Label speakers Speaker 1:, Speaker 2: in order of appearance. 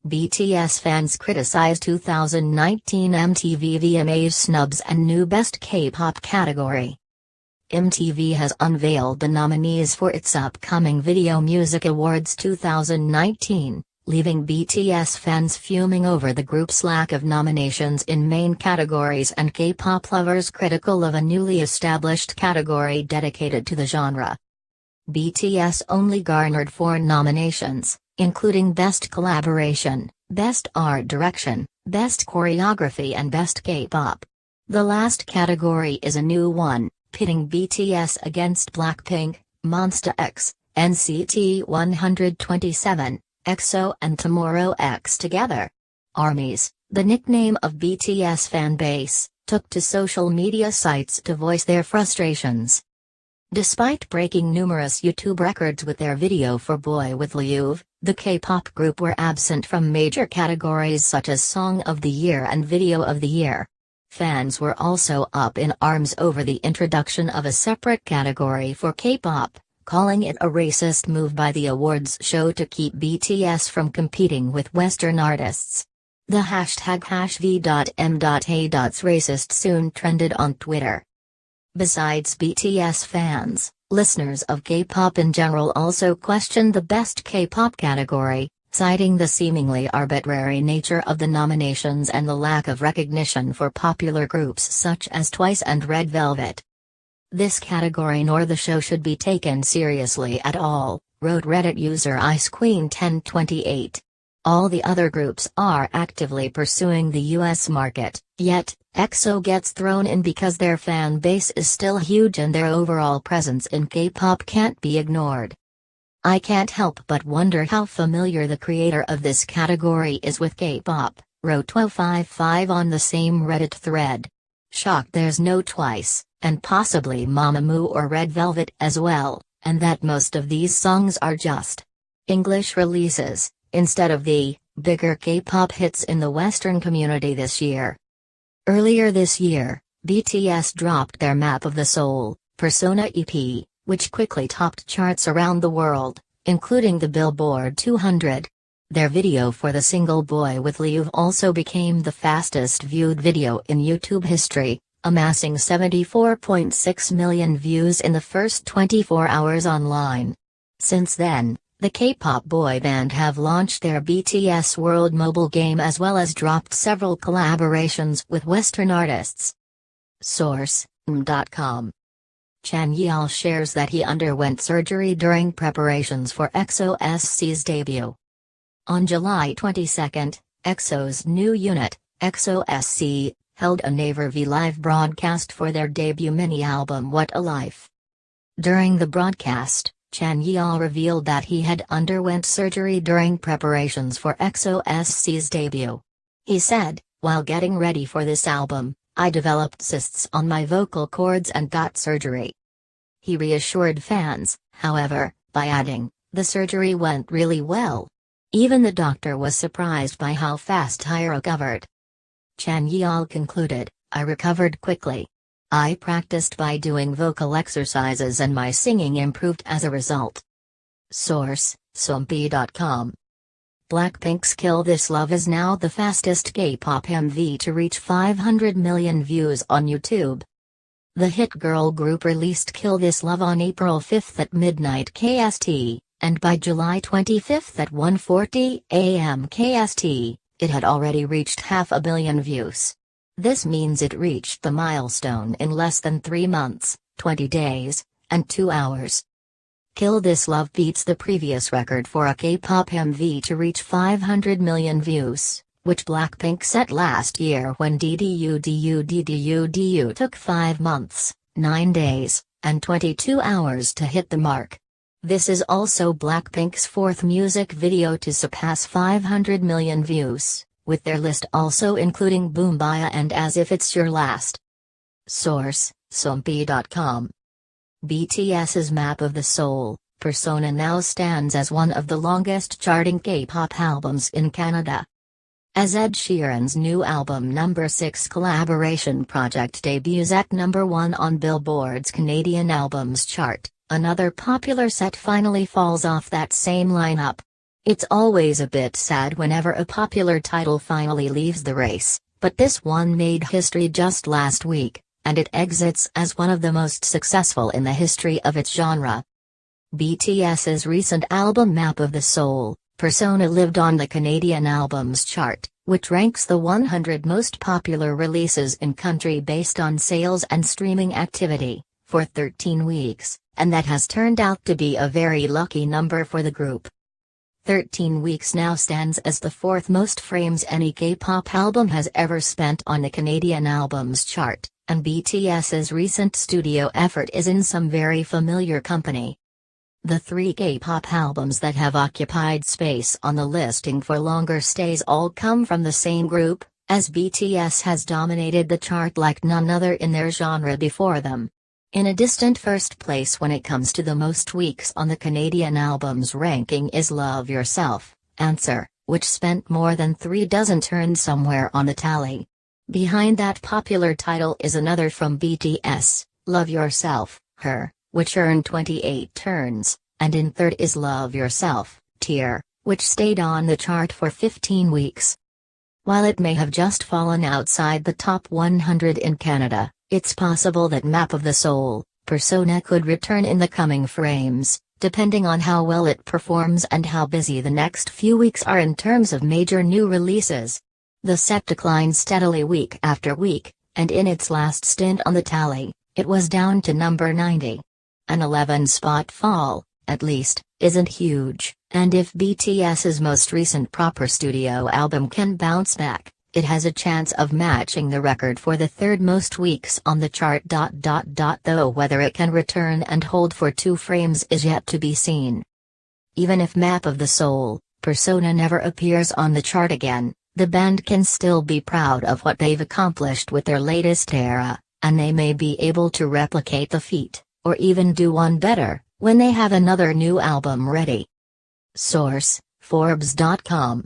Speaker 1: BTS fans criticize 2019 MTV VMAs snubs and new Best K-pop category. MTV has unveiled the nominees for its upcoming Video Music Awards 2019, leaving BTS fans fuming over the group's lack of nominations in main categories and K-pop lovers critical of a newly established category dedicated to the genre. BTS only garnered 4 nominations, including Best Collaboration, Best Art Direction, Best Choreography and Best K-pop. The last category is a new one, pitting BTS against Blackpink, Monsta X, NCT 127, EXO and Tomorrow X together. ARMYs, the nickname of BTS fan base, took to social media sites to voice their frustrations. Despite breaking numerous YouTube records with their video for Boy with Love, the K-pop group were absent from major categories such as Song of the Year and Video of the Year. Fans were also up in arms over the introduction of a separate category for K-pop, calling it a racist move by the awards show to keep BTS from competing with Western artists. The hashtag #v.m.a.racist soon trended on Twitter. Besides BTS fans, listeners of K-pop in general also questioned the Best K-pop category, citing the seemingly arbitrary nature of the nominations and the lack of recognition for popular groups such as Twice and Red Velvet. "This category nor the show should be taken seriously at all," wrote Reddit user IceQueen1028. "All the other groups are actively pursuing the US market, yet, EXO gets thrown in because their fan base is still huge and their overall presence in K-pop can't be ignored. I can't help but wonder how familiar the creator of this category is with K-pop," wrote 1255 on the same Reddit thread. "Shocked there's no Twice, and possibly Mamamoo or Red Velvet as well, and that most of these songs are just English releases, instead of the bigger K-pop hits in the Western community this year." Earlier this year, BTS dropped their Map of the Soul, Persona EP, which quickly topped charts around the world, including the Billboard 200. Their video for the single Boy with Love also became the fastest viewed video in YouTube history, amassing 74.6 million views in the first 24 hours online. Since then, the K-pop boy band have launched their BTS World mobile game as well as dropped several collaborations with Western artists. Source: m.com. Chanyeol shares that he underwent surgery during preparations for EXO-SC's debut. On July 22, EXO's new unit, EXO-SC, held a Naver-V live broadcast for their debut mini-album What a Life. During the broadcast, Chanyeol revealed that he had underwent surgery during preparations for EXO-SC's debut. He said, "While getting ready for this album, I developed cysts on my vocal cords and got surgery." He reassured fans, however, by adding, "The surgery went really well. Even the doctor was surprised by how fast I recovered." Chanyeol concluded, "I recovered quickly. I practiced by doing vocal exercises and my singing improved as a result." Source: Sompy.com. Blackpink's Kill This Love is now the fastest K-pop MV to reach 500 million views on YouTube. The hit girl group released Kill This Love on April 5 at midnight KST, and by July 25 at 1:40 a.m. KST, it had already reached 500 million views. This means it reached the milestone in less than 3 months, 20 days, and 2 hours. Kill This Love beats the previous record for a K-pop MV to reach 500 million views, which Blackpink set last year when DDU took 5 months, 9 days, and 22 hours to hit the mark. This is also Blackpink's 4th music video to surpass 500 million views, with their list also including Boombaya and As If It's Your Last. Source: Sompy.com. BTS's Map of the Soul, Persona now stands as one of the longest charting K-pop albums in Canada. As Ed Sheeran's new album No. 6 collaboration project debuts at number 1 on Billboard's Canadian Albums chart, another popular set finally falls off that same lineup. It's always a bit sad whenever a popular title finally leaves the race, but this one made history just last week, and it exits as one of the most successful in the history of its genre. BTS's recent album Map of the Soul, Persona lived on the Canadian Albums Chart, which ranks the 100 most popular releases in country based on sales and streaming activity, for 13 weeks, and that has turned out to be a very lucky number for the group. 13 weeks now stands as the fourth most frames any K-pop album has ever spent on the Canadian Albums Chart, and BTS's recent studio effort is in some very familiar company. The three K-pop albums that have occupied space on the listing for longer stays all come from the same group, as BTS has dominated the chart like none other in their genre before them. In a distant first place when it comes to the most weeks on the Canadian albums ranking is Love Yourself, Answer, which spent more than 36 turns somewhere on the tally. Behind that popular title is another from BTS, Love Yourself, Her, which earned 28 turns, and in third is Love Yourself, Tear, which stayed on the chart for 15 weeks. While it may have just fallen outside the top 100 in Canada, it's possible that Map of the Soul, Persona could return in the coming frames, depending on how well it performs and how busy the next few weeks are in terms of major new releases. The set declined steadily week after week, and in its last stint on the tally, it was down to number 90. An 11-spot fall, at least, isn't huge, and if BTS's most recent proper studio album can bounce back, it has a chance of matching the record for the third most weeks on the chart. Though whether it can return and hold for 2 frames is yet to be seen. Even if Map of the Soul, Persona never appears on the chart again, the band can still be proud of what they've accomplished with their latest era, and they may be able to replicate the feat, or even do one better, when they have another new album ready. Source: Forbes.com